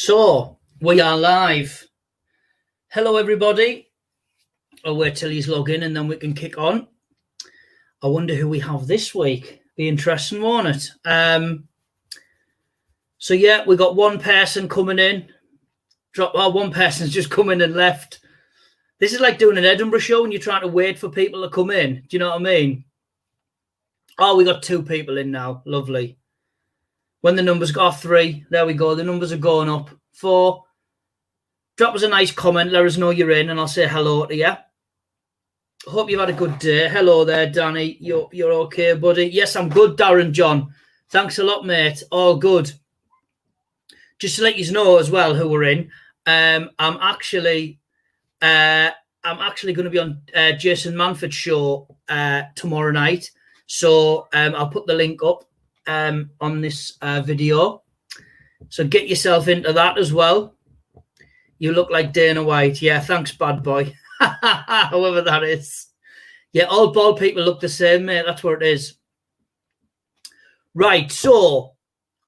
So, we are live. Hello, everybody. I'll wait till he's logged in and then we can kick on. I wonder who we have this week. Be interesting, won't it? So, yeah, we got one person coming in. One person's just come in and left. This is like doing an Edinburgh show and you're trying to wait for people to come in. Do you know what I mean? Oh, we got 2 people in now. Lovely. When the numbers got 3, there we go. The numbers are going up. 4. Drop us a nice comment. Let us know you're in and I'll say hello to you. Hope you've had a good day. Hello there, Danny. You're okay, buddy? Yes, I'm good, Darren John. Thanks a lot, mate. All good. Just to let you know as well who we're in. I'm actually going to be on Jason Manford's show tomorrow night. So I'll put the link up on this video. So get yourself into that as well. You look like Dana White. Yeah, thanks, bad boy. However that is. Yeah, all bald people look the same, mate. That's what it is. Right, so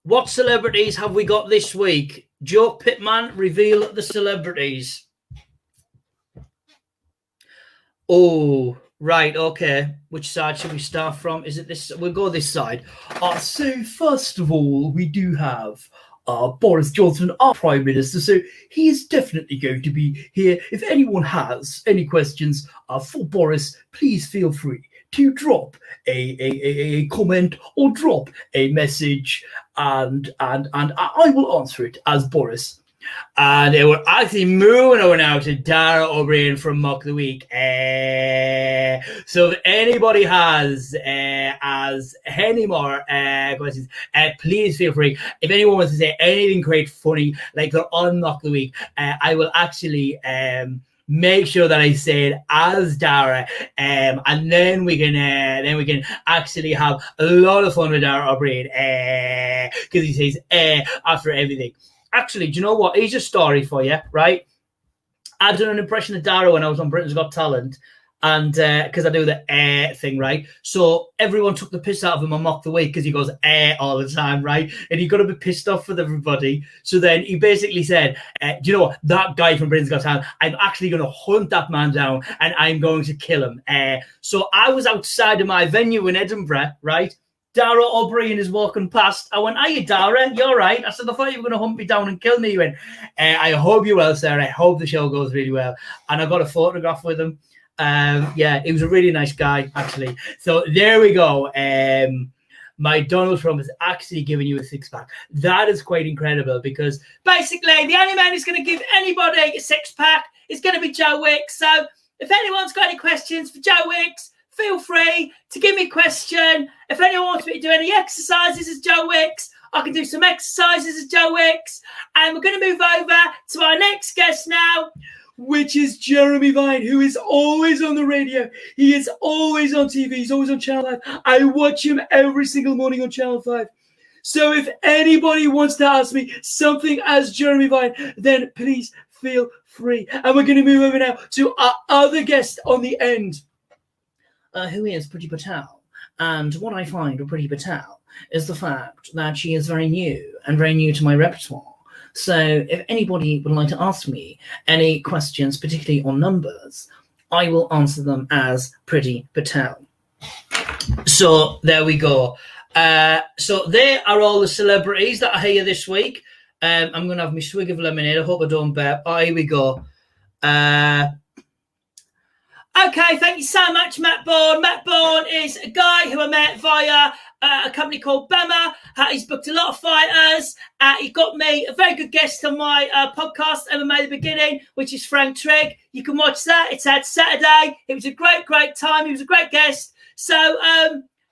what celebrities have we got this week? Joe Pittman, reveal the celebrities. Oh, right, okay. Which side should we start from? Is it this? We'll go this side. So first of all, we do have Boris Johnson, our Prime Minister. So he is definitely going to be here. If anyone has any questions for Boris, please feel free to drop a comment or drop a message, and I will answer it as Boris. And they were actually moving on now to Dara O'Brien from Mock of the Week. So if anybody has any more questions, please feel free. If anyone wants to say anything great, funny, like they're on Mock of the Week, I will actually make sure that I say it as Dara, and then we can actually have a lot of fun with Dara O'Brien, because he says after everything. Actually, do you know what? Here's a story for you, right? I've done an impression of Dara when I was on Britain's Got Talent, and because I do the thing, right? So everyone took the piss out of him on Mock the Week because he goes all the time, right? And he got a bit pissed off with everybody. So then he basically said, do you know what? That guy from Britain's Got Talent, I'm actually going to hunt that man down and I'm going to kill him. So I was outside of my venue in Edinburgh, right? Dara O'Brien is walking past. I went, "Are you Dara? You're right." I said, "I thought you were going to hunt me down and kill me." He went, "I hope you will, sir. I hope the show goes really well." And I got a photograph with him. Yeah, he was a really nice guy, actually. So there we go. My Donald Trump is actually giving you a 6-pack. That is quite incredible because basically the only man who's going to give anybody a 6-pack is going to be Joe Wicks. So if anyone's got any questions for Joe Wicks, feel free to give me a question. If anyone wants me to do any exercises as Joe Wicks, I can do some exercises as Joe Wicks. And we're going to move over to our next guest now, which is Jeremy Vine, who is always on the radio. He is always on TV. He's always on Channel 5. I watch him every single morning on Channel 5. So if anybody wants to ask me something as Jeremy Vine, then please feel free. And we're going to move over now to our other guest on the end. Who is Priti Patel. And what I find with Priti Patel is the fact that she is very new to my repertoire. So if anybody would like to ask me any questions, particularly on numbers, I will answer them as Priti Patel. So there we go. So there are all the celebrities that are here this week. I'm going to have my swig of lemonade. I hope I don't burp. Oh, here we go. Okay, thank you so much, Matt Bourne. Matt Bourne is a guy who I met via a company called Bema. He's booked a lot of fighters. He got me a very good guest on my podcast, MMA The Beginning, which is Frank Trigg. You can watch that. It's out Saturday. It was a great time. He was a great guest. So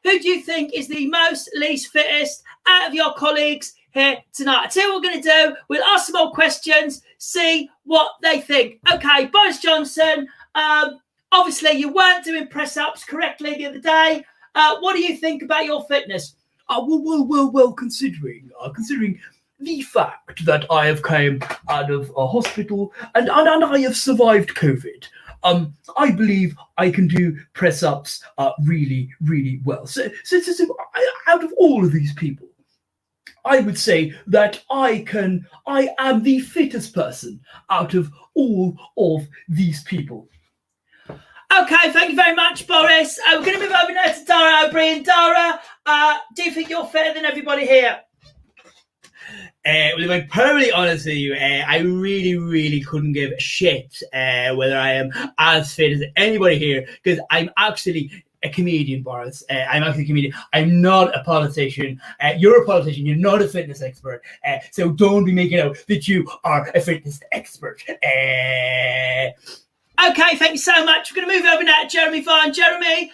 who do you think is the least fittest out of your colleagues here tonight? I tell you what we're going to do. We'll ask some more questions, see what they think. Okay, Boris Johnson. Obviously, you weren't doing press-ups correctly the other day. What do you think about your fitness? Well, considering the fact that I have come out of a hospital and I have survived COVID, I believe I can do press-ups really well. So out of all of these people, I would say that I am the fittest person out of all of these people. Okay, thank you very much, Boris. We're going to move over now to Dara O'Brien. Dara, do you think you're fitter than everybody here? Well, to be perfectly honest with you, I really, really couldn't give a shit whether I am as fit as anybody here, because I'm actually a comedian, Boris. I'm actually a comedian. I'm not a politician. You're a politician. You're not a fitness expert. So don't be making out that you are a fitness expert. Okay, thank you so much. We're going to move over now to Jeremy Vaughan. Jeremy,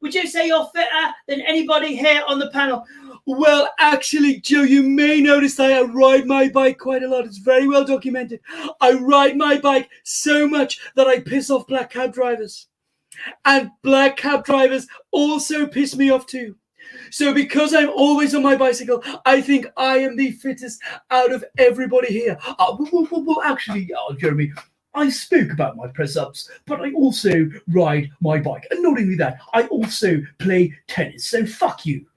would you say you're fitter than anybody here on the panel? Well, actually, Joe, you may notice that I ride my bike quite a lot. It's very well documented. I ride my bike so much that I piss off black cab drivers. And black cab drivers also piss me off too. So because I'm always on my bicycle, I think I am the fittest out of everybody here. Well, actually, Jeremy, I spoke about my press-ups, but I also ride my bike. And not only that, I also play tennis. So fuck you.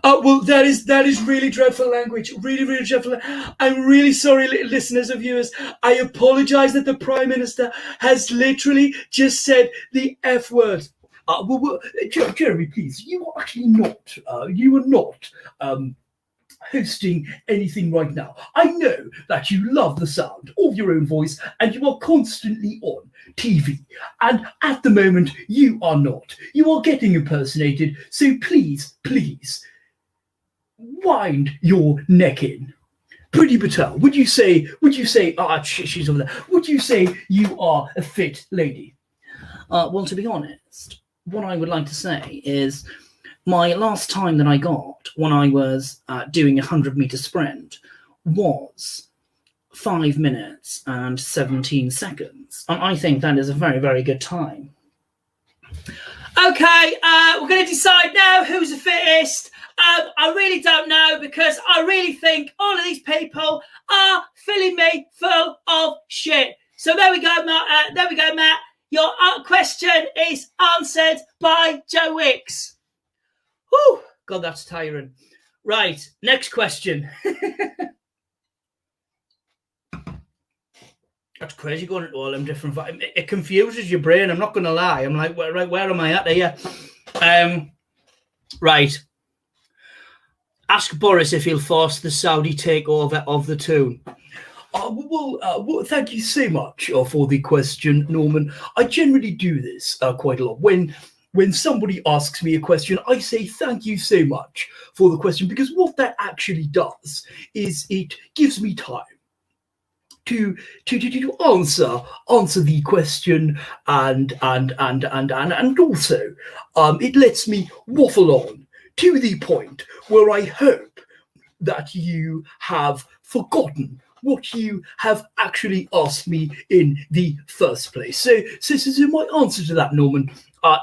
Well, that is really dreadful language. Really, really dreadful. I'm really sorry, listeners and viewers. I apologize that the Prime Minister has literally just said the F word. Jeremy, please, you are actually not. You are not hosting anything right now. I know that you love the sound of your own voice and you are constantly on TV. And at the moment, you are not. You are getting impersonated. So please, please, wind your neck in. Priti Patel, would you say, she's over there. Would you say you are a fit lady? Well, to be honest, what I would like to say is my last time that I got when I was doing a 100-meter sprint was 5 minutes and 17 seconds. And I think that is a very, very good time. Okay, we're going to decide now who's the fittest. I really don't know, because I really think all of these people are filling me full of shit. So there we go, Matt. Your question is answered by Joe Wicks. Whew, God, that's tiring. Right, next question. That's crazy going into all them different vibes. It confuses your brain, I'm not going to lie. I'm like, where am I at here? Right. Ask Boris if he'll force the Saudi takeover of the tune. Well, thank you so much for the question, Norman. I generally do this quite a lot. When somebody asks me a question, I say thank you so much for the question, because what that actually does is it gives me time to answer the question, and also it lets me waffle on to the point where I hope that you have forgotten what you have actually asked me in the first place. So my answer to that, Norman, I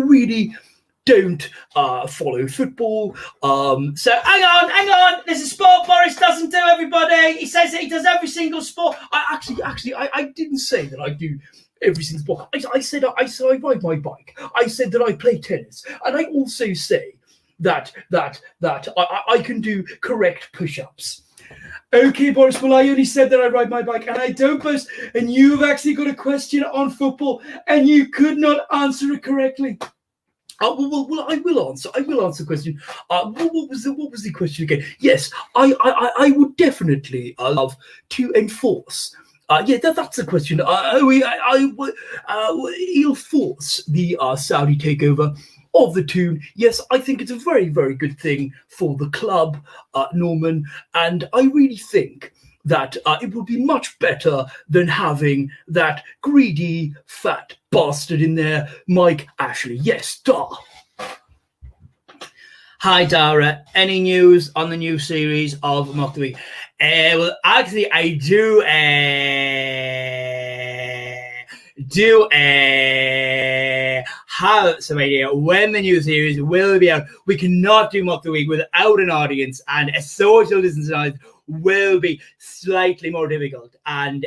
really don't follow football. So hang on. There's a sport Boris doesn't do, everybody. He says that he does every single sport. I didn't say that I do every single sport. I said I ride my bike. I said that I play tennis, and I also say that I can do correct push-ups. Okay, Boris, well, I only said that I ride my bike and I don't boast, and you've actually got a question on football and you could not answer it correctly. Well, I will answer the question. What was the question again? Yes, I would definitely love to enforce. That's the question. He'll force the Saudi takeover of the tune. Yes, I think it's a very, very good thing for the club, Norman, and I really think that it would be much better than having that greedy, fat bastard in there, Mike Ashley. Yes, Dar. Hi, Dara. Any news on the new series of Mock the Week? Well, actually, I do have some idea when the new series will be out. We cannot do Mock the Week without an audience, and a social distancing audience will be slightly more difficult. And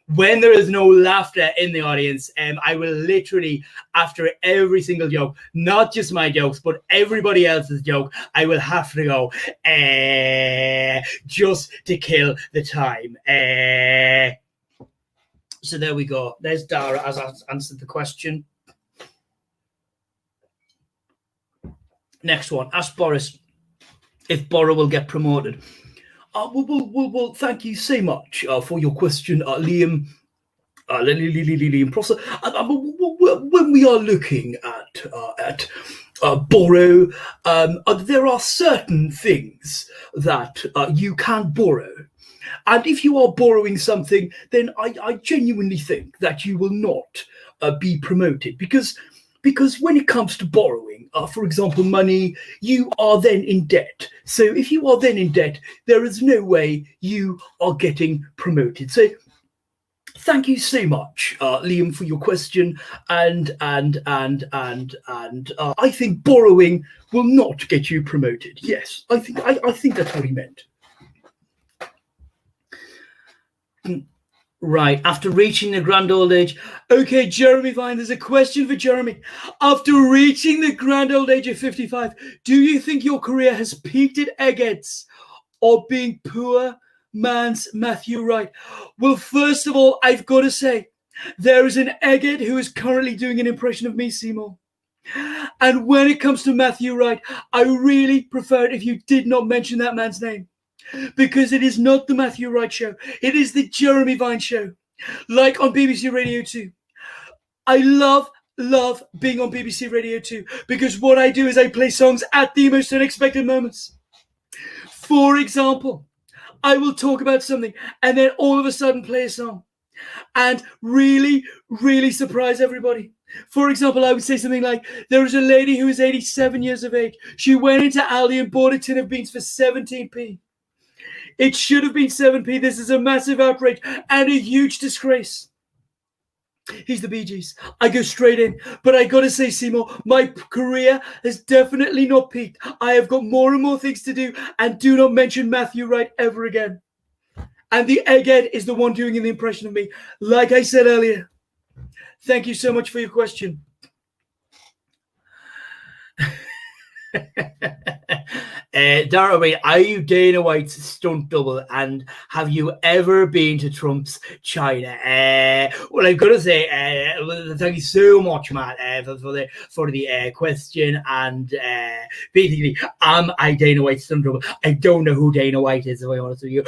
when there is no laughter in the audience, I will literally, after every single joke, not just my jokes, but everybody else's joke, I will have to go, just to kill the time. So there we go. There's Dara as I answered the question. Next one. Ask Boris if Bora will get promoted. Well, thank you so much for your question, Liam. Liam Prosser. When we are looking at borrow, there are certain things that you can borrow. And if you are borrowing something, then I genuinely think that you will not be promoted because when it comes to borrowing, for example, money, you are then in debt. So if you are then in debt, there is no way you are getting promoted. So thank you so much, Liam, for your question. And I think borrowing will not get you promoted. Yes, I think that's what he meant. Right, after reaching the grand old age. Okay, Jeremy Vine, there's a question for Jeremy. After reaching the grand old age of 55, do you think your career has peaked at Eggheads or being poor man's Matthew Wright? Well, first of all, I've got to say, there is an Egghead who is currently doing an impression of me, Seymour. And when it comes to Matthew Wright, I really prefer it if you did not mention that man's name. Because it is not the Matthew Wright show. It is the Jeremy Vine show. Like on BBC Radio 2. I love being on BBC Radio 2 because what I do is I play songs at the most unexpected moments. For example, I will talk about something and then all of a sudden play a song and really, really surprise everybody. For example, I would say something like, there is a lady who is 87 years of age. She went into Aldi and bought a tin of beans for 17p. It should have been 7p. This is a massive outrage and a huge disgrace. He's the Bee Gees. I go straight in. But I got to say, Seymour, my career has definitely not peaked. I have got more and more things to do. And do not mention Matthew Wright ever again. And the Egghead is the one doing the impression of me. Like I said earlier. Thank you so much for your question. Dara, are you Dana White's stunt double, and have you ever been to Trump's China? Well, I've got to say, thank you so much, Matt, for the question. And basically, am I Dana White's stunt double? I don't know who Dana White is, if I'm honest with you.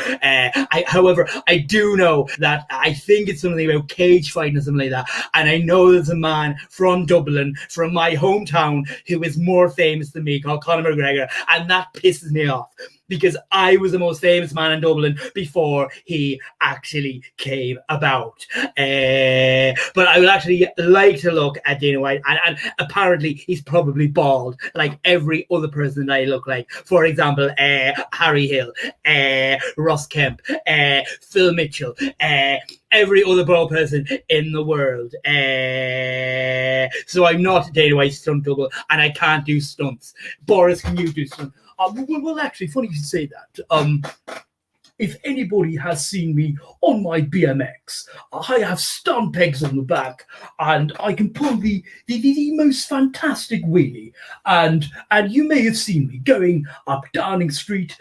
However, I do know that I think it's something about cage fighting or something like that. And I know there's a man from Dublin, from my hometown, who is more famous than me, called Conor McGregor, and that pisses me off because I was the most famous man in Dublin before he actually came about. But I would actually like to look at Dana White, and apparently he's probably bald, like every other person that I look like. For example, Harry Hill, Ross Kemp, Phil Mitchell, every other bald person in the world. So I'm not Dana White's stunt double, and I can't do stunts. Boris, can you do stunts? Well, actually, funny you should say that. If anybody has seen me on my BMX, I have stunt pegs on the back, and I can pull the most fantastic wheelie. And you may have seen me going up Downing Street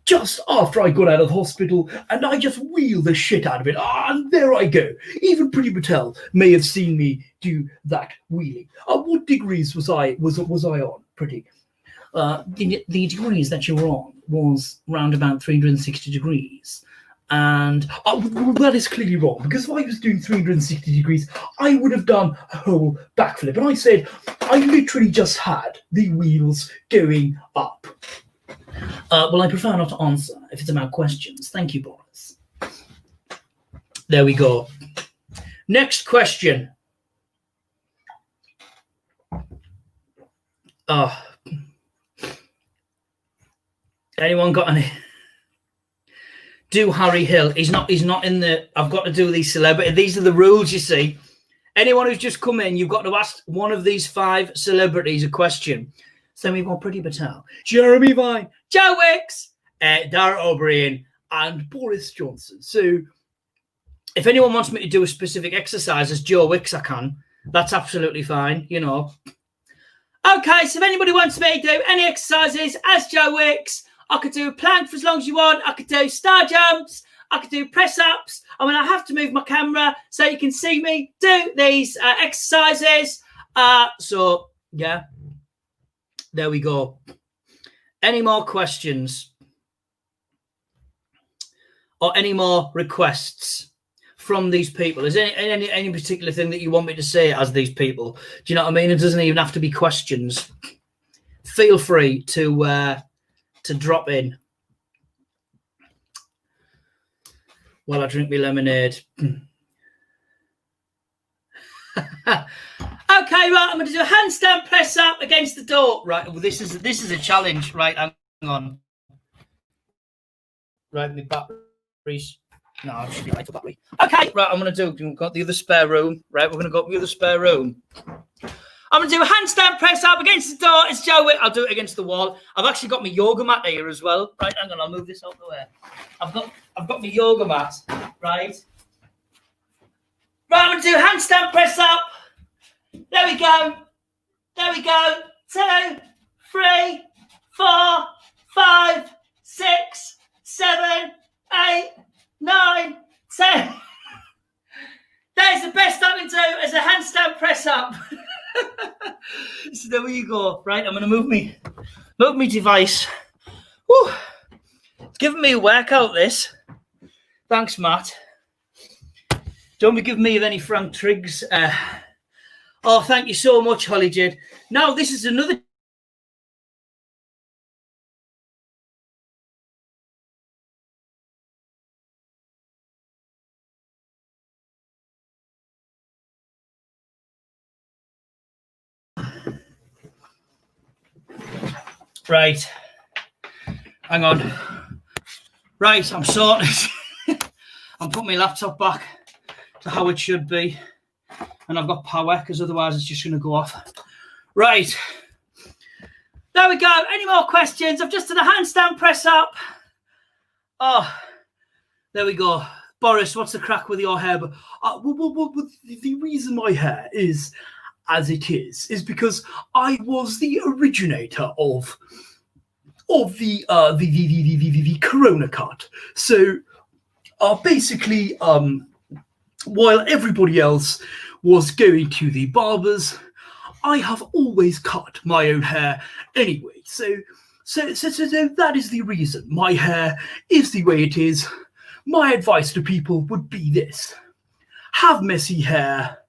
just after I got out of hospital, and I just wheel the shit out of it. And there I go. Even Priti Patel may have seen me do that wheelie. What degrees was I on, Priti? The degrees that you were on was round about 360 degrees. And well, that is clearly wrong, because if I was doing 360 degrees, I would have done a whole backflip. And I said, I literally just had the wheels going up. Well, I prefer not to answer if it's about questions. Thank you, Boris. There we go. Next question. Anyone got any? Do Harry Hill. He's not in the. I've got to do these celebrities. These are the rules, you see. Anyone who's just come in, you've got to ask one of these 5 celebrities a question. So we've got Priti Patel, Jeremy Vine, Joe Wicks, Dara O'Brien, and Boris Johnson. So if anyone wants me to do a specific exercise as Joe Wicks, I can. That's absolutely fine, you know. Okay, so if anybody wants me to do any exercises as Joe Wicks, I could do a plank for as long as you want. I could do star jumps. I could do press-ups. I mean, I have to move my camera so you can see me do these exercises. So, yeah, there we go. Any more questions? Or any more requests from these people? Is there any particular thing that you want me to say as these people? Do you know what I mean? It doesn't even have to be questions. Feel free to drop in while I drink my lemonade. Okay, right, I'm going to do a handstand press up against the door. Right, well, this is a challenge. Right, hang on. Right, my batteries. No, I should be late for battery. Okay, right, I'm going to do, we've got the other spare room. Right, we're going to go up the other spare room. I'm going to do a handstand press up against the door. It's Joe Wick. I'll do it against the wall. I've actually got my yoga mat here as well. Right, hang on, I'll move this out the way. I've got my yoga mat, right? Right, I'm going to do a handstand press up. There we go. There we go. 2, 3, 4, 5, 6, 7, 8, 9, 10. That is the best I can do as a handstand press up. So there you go. Right, I'm going to move me device. Whew. It's giving me a workout, this. Thanks, Matt. Don't be giving me any Frank Triggs. Oh, thank you so much, Holly Jade. Now, this is another. Right. Hang on. Right, I'm sorted. I'm putting my laptop back to how it should be. And I've got power, because otherwise it's just going to go off. Right. There we go. Any more questions? I've just done a handstand press up. Oh, there we go. Boris, what's the crack with your hair? The reason my hair is as it is because I was the originator of the Corona cut. So basically, while everybody else was going to the barbers, I have always cut my own hair anyway. So that is the reason my hair is the way it is. My advice to people would be this: have messy hair,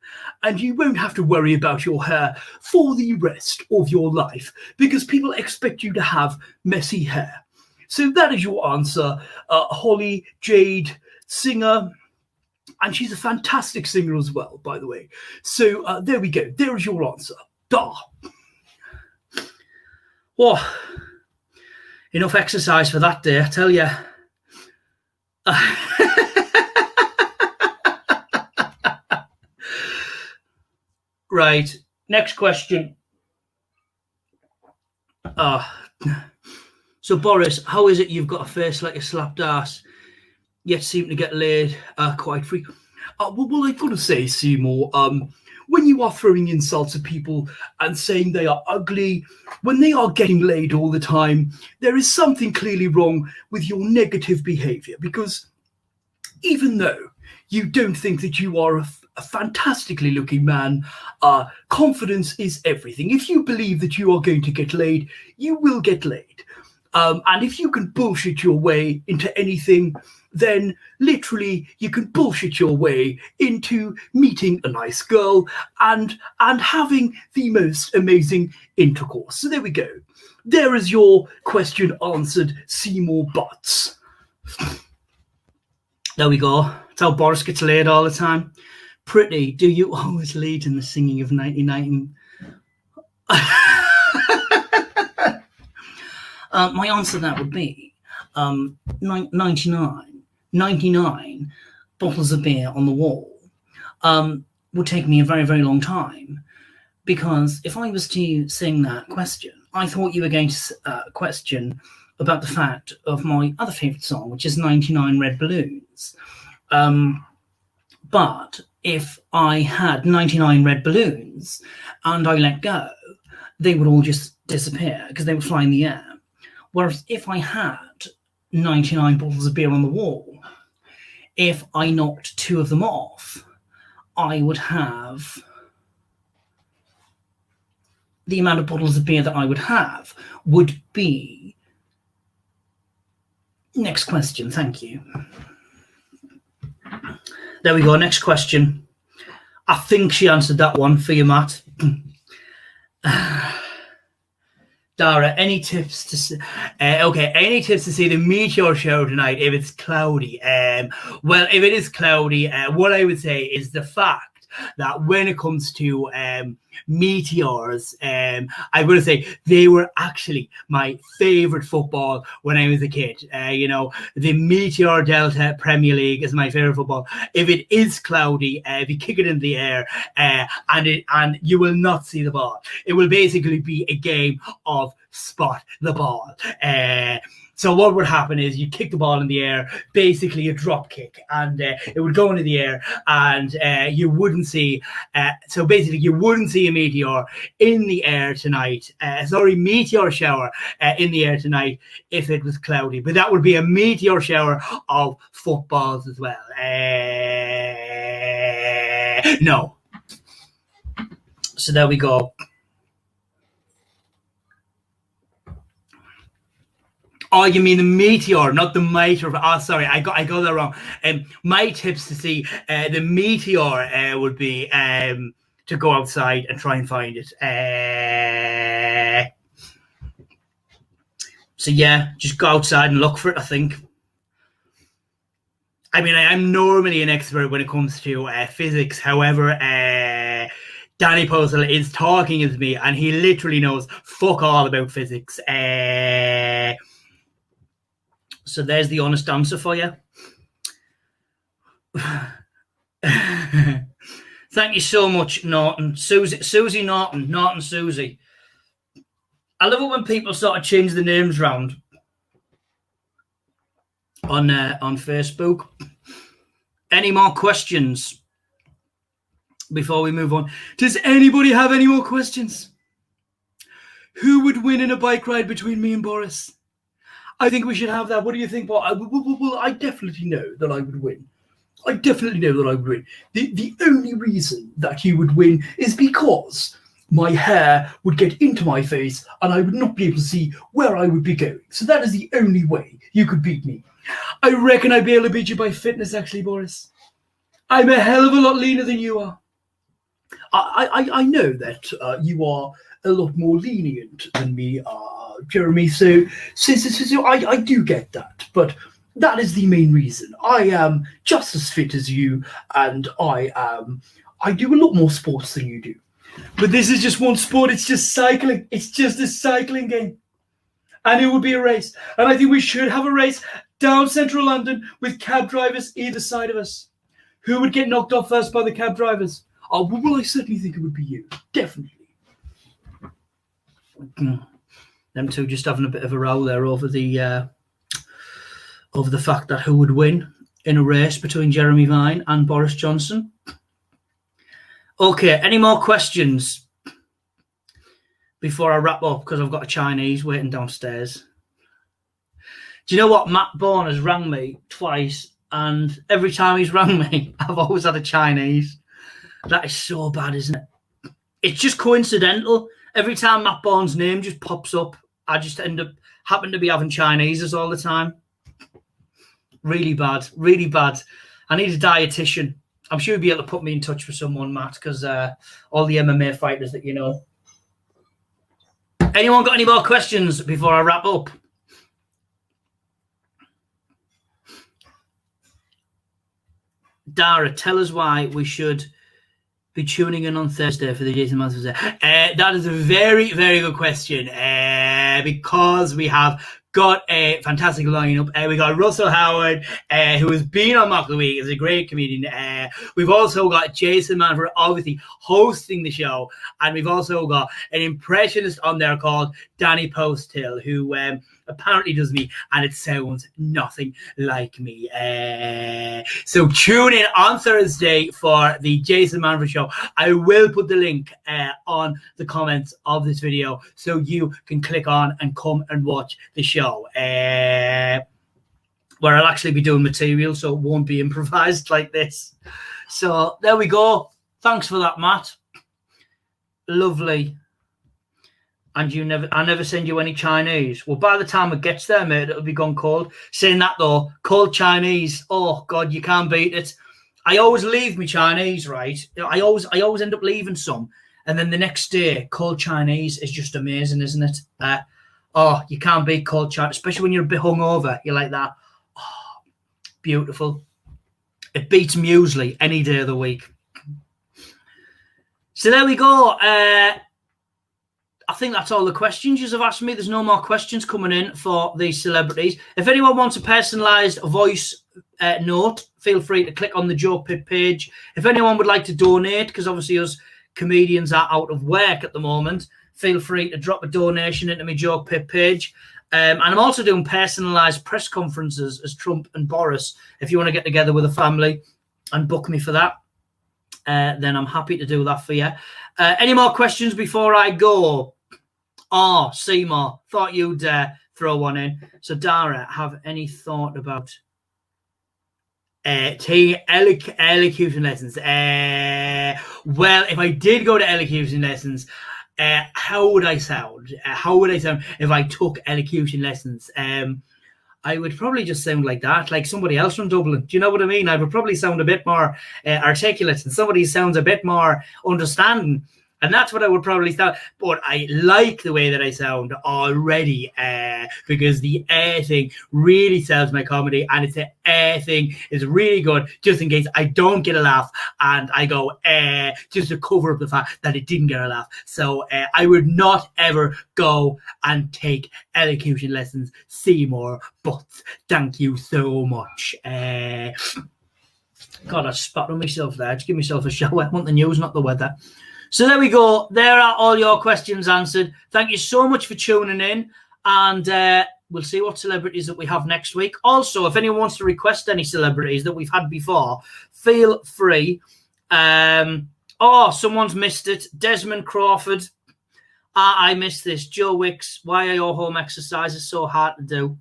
and you won't have to worry about your hair for the rest of your life, because people expect you to have messy hair. So that is your answer, Holly Jade Singer. And she's a fantastic singer as well, by the way. So there we go. There is your answer. Duh. Oh, enough exercise for that day, I tell you. Right. Next question. So, Boris, how is it you've got a face like a slapped ass, yet seem to get laid quite frequently? Well, I've got to say, Seymour, when you are throwing insults at people and saying they are ugly, when they are getting laid all the time, there is something clearly wrong with your negative behavior, because even though you don't think that you are a fantastically looking man, confidence is everything. If you believe that you are going to get laid, you will get laid. And if you can bullshit your way into anything, then literally you can bullshit your way into meeting a nice girl and having the most amazing intercourse. So there we go. There is your question answered, Seymour Butts. There we go. That's how Boris gets laid all the time. Priti, do you always lead in the singing of 1919? My answer to that would be 99 bottles of beer on the wall would take me a very, very long time, because if I was to sing that question, I thought you were going to question about the fact of my other favourite song, which is 99 Red Balloons. But if I had 99 red balloons and I let go, they would all just disappear because they would fly in the air. Whereas if I had 99 bottles of beer on the wall, if I knocked 2 of them off, I would have the amount of bottles of beer that I would have would be... Next question, thank you. There we go, next question. I think she answered that one for you, Matt. Dara, any tips to see? Any tips to see the meteor show tonight if it's cloudy? Well, if it is cloudy, what I would say is the fact that when it comes to meteors, I'm going to say they were actually my favorite football when I was a kid. The Meteor Delta Premier League is my favorite football. If it is cloudy, if you kick it in the air, and you will not see the ball, it will basically be a game of spot the ball. So what would happen is you kick the ball in the air, basically a drop kick, and it would go into the air, and you wouldn't see. So basically, you wouldn't see a meteor in the air tonight. Meteor shower in the air tonight if it was cloudy. But that would be a meteor shower of footballs as well. No. So there we go. Oh, you mean the meteor, not the mitre. Oh, sorry, I got that wrong. My tips to see the meteor would be to go outside and try and find it. So yeah, just go outside and look for it, I think. I mean, I'm normally an expert when it comes to physics. However, Danny Posthill is talking with me, and he literally knows fuck all about physics. So there's the honest answer for you. Thank you so much, Norton. Susie Norton. Norton Susie. I love it when people sort of change the names around on Facebook. Any more questions before we move on? Does anybody have any more questions? Who would win in a bike ride between me and Boris? I think we should have that. What do you think? Well, I definitely know that I would win. I definitely know that I would win. The only reason that you would win is because my hair would get into my face and I would not be able to see where I would be going. So that is the only way you could beat me. I reckon I'd be able to beat you by fitness, actually, Boris. I'm a hell of a lot leaner than you are. I know that you are a lot more lenient than me, Jeremy. So I do get that, but that is the main reason. I am just as fit as you, and I do a lot more sports than you do. But this is just one sport. It's just cycling. It's just a cycling game, and it would be a race. And I think we should have a race down central London with cab drivers either side of us. Who would get knocked off first by the cab drivers? Oh, well, I certainly think it would be you. Definitely. Them two just having a bit of a row there over the fact that who would win in a race between Jeremy Vine and Boris Johnson. Okay, any more questions before I wrap up? Because I've got a Chinese waiting downstairs. Do you know what? Matt Bourne has rang me twice, and every time he's rang me, I've always had a Chinese. That is so bad, isn't it? It's just coincidental. Every time Matt Bourne's name just pops up, I just happen to be having Chineses all the time. Really bad, really bad. I need a dietitian. I'm sure you'll be able to put me in touch with someone, Matt, because all the MMA fighters that you know. Anyone got any more questions before I wrap up? Dara, tell us why we should be tuning in on Thursday for the Jason Masters. That is a very, very good question because we have got a fantastic lineup. We got Russell Howard, who has been on Mock of the Week, is a great comedian. We've also got Jason Manford, obviously hosting the show, and we've also got an impressionist on there called Danny Posthill, who apparently does me, and it sounds nothing like me. So tune in on Thursday for the Jason Manford show. I will put the link on the comments of this video so you can click on and come and watch the show. Where I'll actually be doing material, so it won't be improvised like this. So there we go. Thanks for that, Matt. Lovely. And I never send you any Chinese. Well, by the time it gets there, mate, it'll be gone cold. Saying that though, cold Chinese. Oh God, you can't beat it. I always leave me Chinese, right? I always end up leaving some, and then the next day, cold Chinese is just amazing, isn't it? Oh, you can't beat cold Chinese, especially when you're a bit hungover. You're like that. Oh, beautiful. It beats muesli any day of the week. So there we go. I think that's all the questions you have asked me. There's no more questions coming in for these celebrities. If anyone wants a personalised voice note, feel free to click on the Joe Pip page. If anyone would like to donate, because obviously us comedians are out of work at the moment, feel free to drop a donation into my Joe Pip page. And I'm also doing personalised press conferences as Trump and Boris. If you want to get together with a family and book me for that, then I'm happy to do that for you. Any more questions before I go? Oh, Seymour, thought you'd throw one in. So, Dara, have any thought about taking elocution lessons? Well, if I did go to elocution lessons, how would I sound? How would I sound if I took elocution lessons? I would probably just sound like that, like somebody else from Dublin. Do you know what I mean? I would probably sound a bit more articulate, and somebody sounds a bit more understanding. And that's what I would probably sound. But I like the way that I sound already because the air thing really sells my comedy. And it's the air thing is really good just in case I don't get a laugh. And I go just to cover up the fact that it didn't get a laugh. So I would not ever go and take elocution lessons, Seymour. But thank you so much. God, I spat on myself there. Just give myself a shower. I want the news, not the weather. So there we go. There are all your questions answered. Thank you so much for tuning in. And we'll see what celebrities that we have next week. Also, if anyone wants to request any celebrities that we've had before, feel free. Oh, someone's missed it. Desmond Crawford. I missed this. Joe Wicks. Why are your home exercises so hard to do?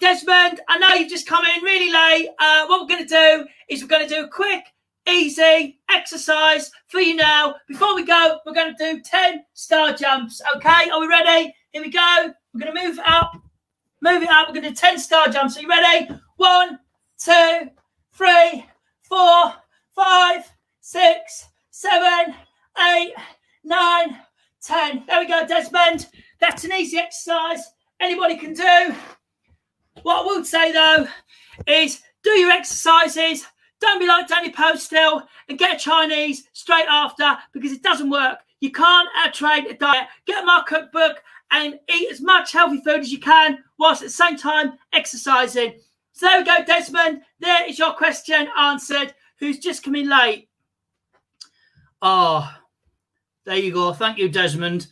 Desmond, I know you've just come in really late. What we're going to do is we're going to do a quick, easy exercise for you now. Before we go, we're going to do 10 star jumps. Okay, are we ready? Here we go. We're going to move it up. Move it up. We're going to do 10 star jumps. Are you ready? 1, 2, 3, 4, 5, 6, 7, 8, 9, 10. There we go, Desmond. That's an easy exercise. Anybody can do. What I would say, though, is do your exercises. Don't be like Danny Posthill and get a Chinese straight after because it doesn't work. You can't train a diet. Get my cookbook and eat as much healthy food as you can whilst at the same time exercising. So there we go, Desmond. There is your question answered. Who's just come in late? Oh, there you go. Thank you, Desmond.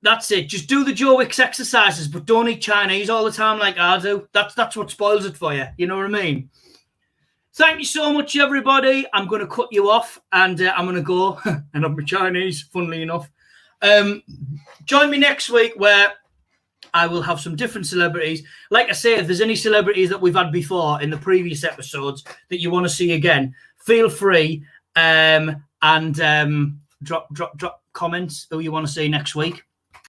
That's it. Just do the Joe Wicks exercises, but don't eat Chinese all the time like I do. That's what spoils it for you. You know what I mean? Thank you so much, everybody. I'm going to cut you off and I'm going to go and have my Chinese, funnily enough. Join me next week where I will have some different celebrities. Like I say, if there's any celebrities that we've had before in the previous episodes that you want to see again, feel free and drop comments who you want to see next week.